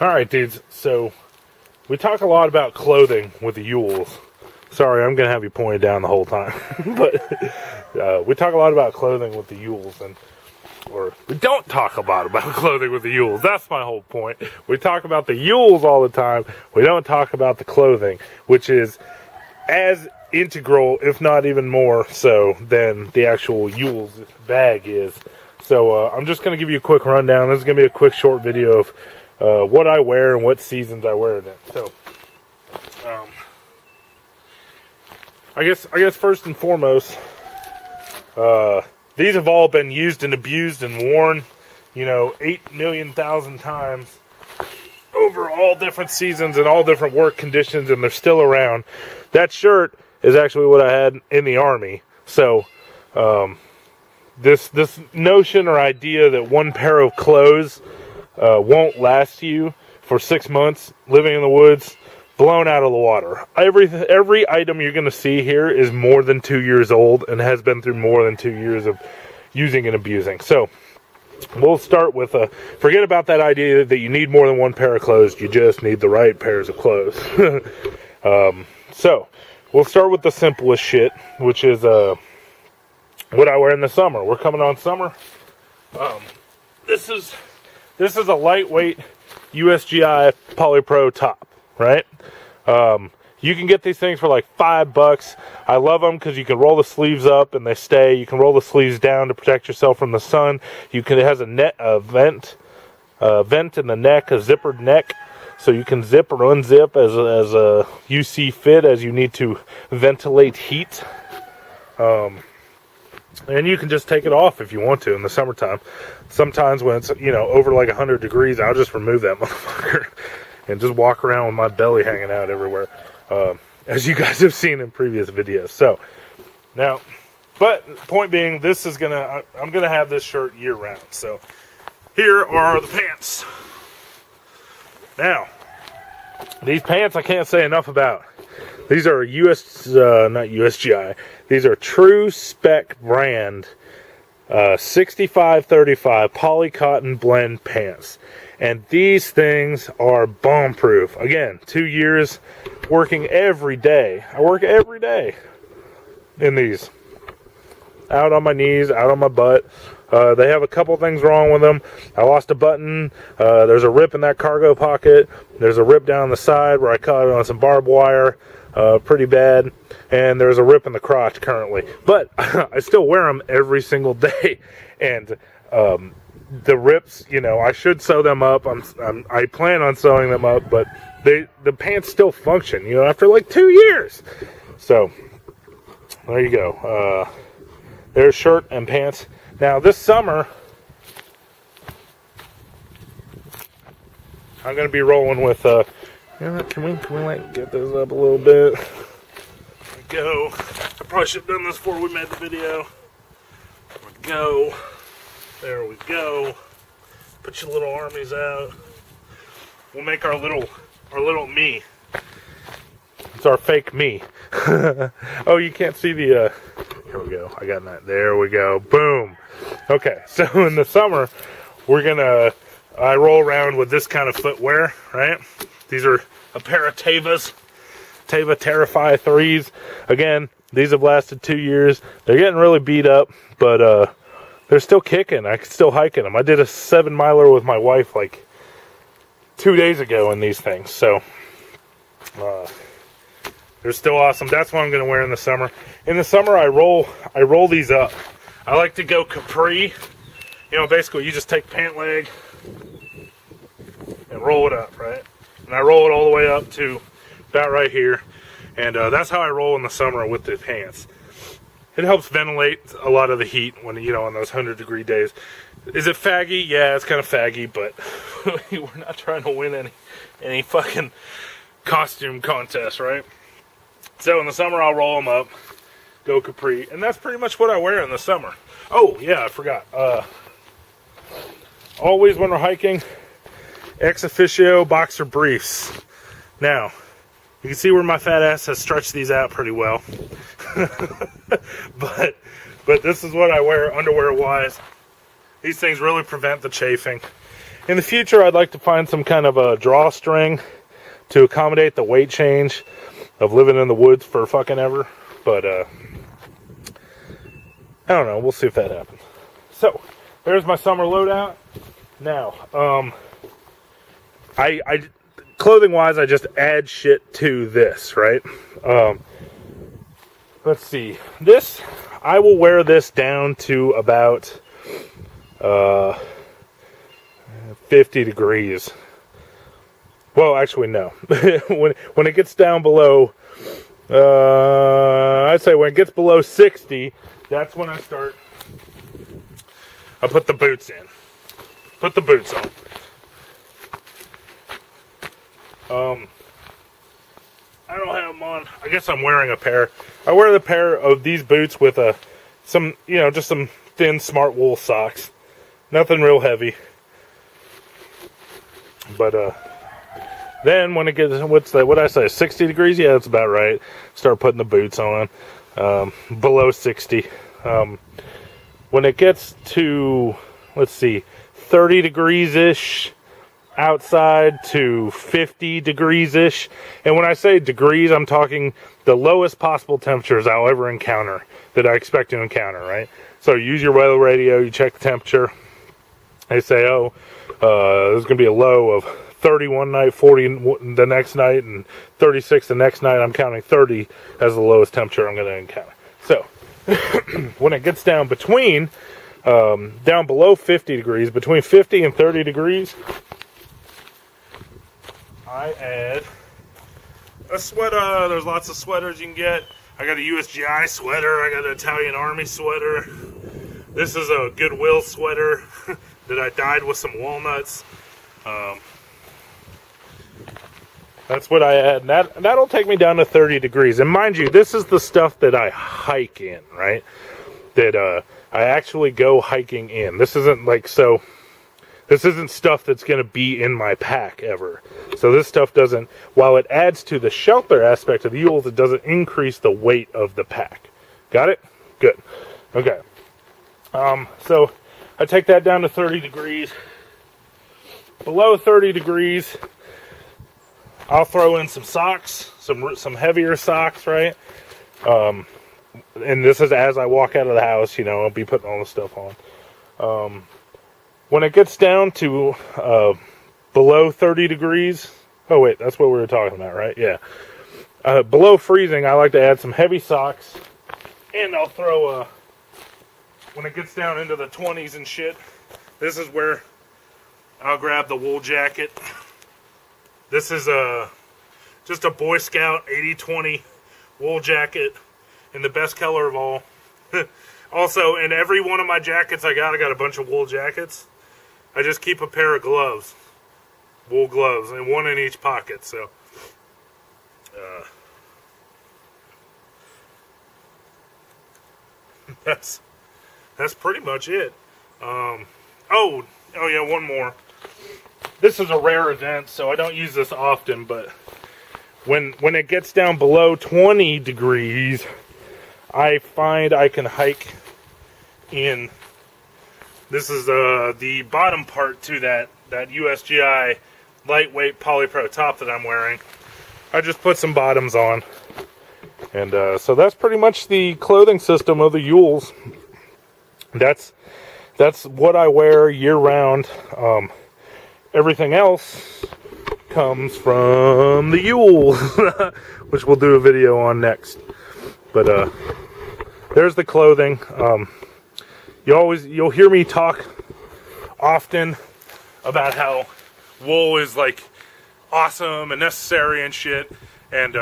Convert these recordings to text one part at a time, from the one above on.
Alright, dudes, so we talk a lot about clothing with the EWLS. Sorry, I'm going to have you pointed down the whole time. But we talk a lot about clothing with the EWLS, or we don't talk a lot about clothing with the EWLS. That's my whole point. We talk about the EWLS all the time. We don't talk about the clothing, which is as integral, if not even more so, than the actual EWLS bag is. So I'm just going to give you a quick rundown. This is going to be a quick short video of what I wear and what seasons I wear it in. So, I guess first and foremost, these have all been used and abused and worn, 8 million thousand times over all different seasons and all different work conditions, and they're still around. That shirt is actually what I had in the Army. So, this notion or idea that one pair of clothes won't last you for 6 months living in the woods, blown out of the water. Every item you're going to see here is more than 2 years old and has been through more than 2 years of using and abusing. So we'll start with forget about that idea that you need more than one pair of clothes. You just need the right pairs of clothes. So we'll start with the simplest shit, which is what I wear in the summer. We're coming on summer. This is a lightweight USGI Polypro top, right? You can get these things for like $5. I love them because you can roll the sleeves up and they stay. You can roll the sleeves down to protect yourself from the sun. It has a vent in the neck, a zippered neck, so you can zip or unzip as you see fit as you need to ventilate heat. And you can just take it off if you want to in the summertime. Sometimes when it's, over like 100 degrees, I'll just remove that motherfucker and just walk around with my belly hanging out everywhere, as you guys have seen in previous videos. So, now, but point being, I'm gonna have this shirt year round. So, here are the pants. Now, these pants I can't say enough about. These are not USGI. These are True Spec brand 6535 poly cotton blend pants. And these things are bomb proof. Again, 2 years working every day. I work every day in these. Out on my knees, out on my butt. They have a couple things wrong with them. I lost a button. There's a rip in that cargo pocket. There's a rip down the side where I caught it on some barbed wire. Pretty bad. And there's a rip in the crotch currently. But I still wear them every single day. And the rips, I should sew them up. I plan on sewing them up, but the pants still function, after like 2 years. So there you go. There's shirt and pants. Now this summer, I'm gonna be rolling with. Can we like get this up a little bit? There we go. I probably should have done this before we made the video. There we go. There we go. Put your little armies out. We'll make our little me. It's our fake me. Oh, you can't see the. Here we go. I got that. There we go. Boom. Okay, so in the summer, I roll around with this kind of footwear, right? These are a pair of Teva Terrify 3s. Again, these have lasted 2 years. They're getting really beat up, but they're still kicking. I can still hike in them. I did a 7-miler with my wife like 2 days ago in these things. So, they're still awesome. That's what I'm going to wear in the summer. In the summer, I roll these up. I like to go capri. Basically, you just take pant leg and roll it up, right? And I roll it all the way up to about right here. And that's how I roll in the summer with the pants. It helps ventilate a lot of the heat when, on those 100-degree days. Is it faggy? Yeah, it's kind of faggy, but we're not trying to win any fucking costume contest, right? So in the summer, I'll roll them up, go capri, and that's pretty much what I wear in the summer. Oh, yeah, I forgot. Always when we're hiking, ex officio boxer briefs. Now, you can see where my fat ass has stretched these out pretty well. but this is what I wear underwear-wise. These things really prevent the chafing. in the future, I'd like to find some kind of a drawstring to accommodate the weight change of living in the woods for fucking ever. But, I don't know. We'll see if that happens. So, there's my summer loadout. Now, I clothing-wise, I just add shit to this, right? Let's see. This, I will wear this down to about 50 degrees. Well, actually, no. when it gets down below, I'd say when it gets below 60, that's when I put the boots in. Put the boots on. I don't have them on. I guess I'm wearing a pair. I wear the pair of these boots with some thin smart wool socks. Nothing real heavy. But then when it gets, what I say, 60 degrees? Yeah, that's about right. Start putting the boots on. Below 60. When it gets to, let's see, 30 degrees-ish outside to 50 degrees-ish. And when I say degrees, I'm talking the lowest possible temperatures I'll ever encounter, that I expect to encounter, right? So use your weather radio, you check the temperature. They say, oh, there's going to be a low of 30 one night, 40 the next night, and 36 the next night. I'm counting 30 as the lowest temperature I'm going to encounter. So, when it gets down between, down below 50 degrees, between 50 and 30 degrees, I add a sweater. There's lots of sweaters you can get. I got a USGI sweater. I got an Italian Army sweater. This is a Goodwill sweater that I dyed with some walnuts. That's what I add. And that'll take me down to 30 degrees. And mind you, this is the stuff that I hike in, right? That I actually go hiking in. This isn't like so. This isn't stuff that's going to be in my pack ever. So this stuff doesn't, while it adds to the shelter aspect of the UWLS, it doesn't increase the weight of the pack. Got it? Good. Okay. So I take that down to 30 degrees. Below 30 degrees, I'll throw in some socks, some heavier socks, right? And this is as I walk out of the house, you know, I'll be putting all this stuff on. When it gets down to below 30 degrees, oh wait, that's what we were talking about, right? Yeah. Below freezing, I like to add some heavy socks, and I'll throw, when it gets down into the 20s and shit, this is where I'll grab the wool jacket. This is just a Boy Scout 80-20 wool jacket in the best color of all. Also, in every one of my jackets I got a bunch of wool jackets. I just keep a pair of gloves, wool gloves, and one in each pocket. So, that's pretty much it. Oh yeah, one more. This is a rare event, so I don't use this often. But when it gets down below 20 degrees, I find I can hike in. This is the bottom part to that USGI lightweight polypro top that I'm wearing. I just put some bottoms on. And so that's pretty much the clothing system of the UWLS. That's what I wear year round. Everything else comes from the UWLS, which we'll do a video on next. But there's the clothing. You'll hear me talk often about how wool is like awesome and necessary and shit. And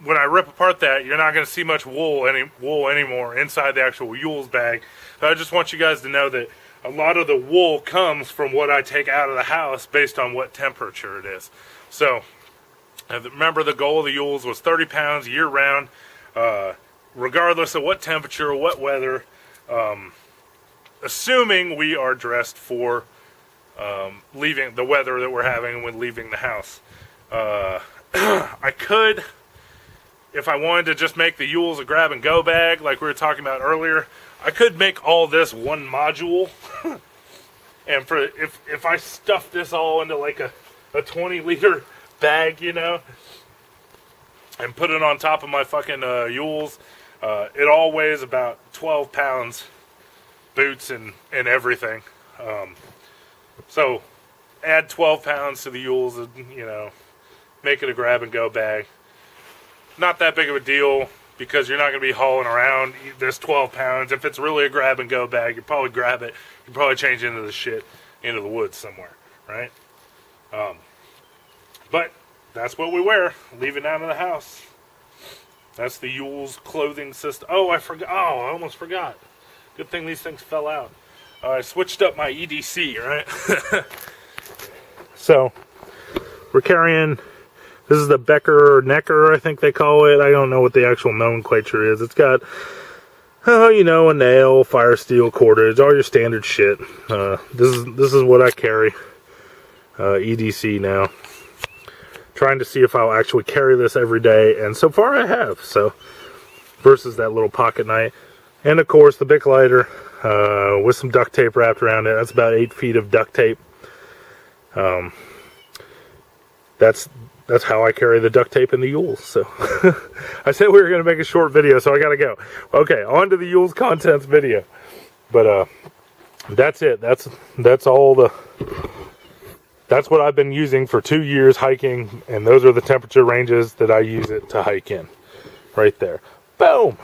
when I rip apart that, you're not going to see much wool anymore inside the actual UWLS bag. So I just want you guys to know that a lot of the wool comes from what I take out of the house based on what temperature it is. So remember, the goal of the UWLS was 30 pounds year round, regardless of what temperature or what weather. Assuming we are dressed for leaving the weather that we're having when leaving the house. I could, if I wanted to just make the UWLS a grab and go bag like we were talking about earlier, I could make all this one module And for if I stuff this all into like a 20-liter bag, you know, and put it on top of my fucking EWLS, it all weighs about 12 pounds, boots and everything. So add 12 pounds to the EWLS and, you know, make it a grab and go bag. Not that big of a deal, because you're not going to be hauling around this 12 pounds. If it's really a grab and go bag, you probably grab it. You probably change into the shit into the woods somewhere, right? But that's what we wear, leaving out of the house. That's the EWLS clothing system. Oh, I forgot. Oh, I almost forgot. Good thing these things fell out. I switched up my EDC, right? So, we're carrying, this is the Becker or Necker, I think they call it. I don't know what the actual nomenclature is. It's got, oh, you know, a nail, fire steel, cordage, all your standard shit. This is what I carry. EDC now. Trying to see if I'll actually carry this every day, and so far I have. So, versus that little pocket knife. And of course, the Bic lighter with some duct tape wrapped around it. That's about 8 feet of duct tape. That's how I carry the duct tape and the EWLS. So I said we were going to make a short video, so I got to go. Okay, on to the EWLS contents video. But that's it. That's all the. That's what I've been using for 2 years hiking, and those are the temperature ranges that I use it to hike in. Right there. Boom!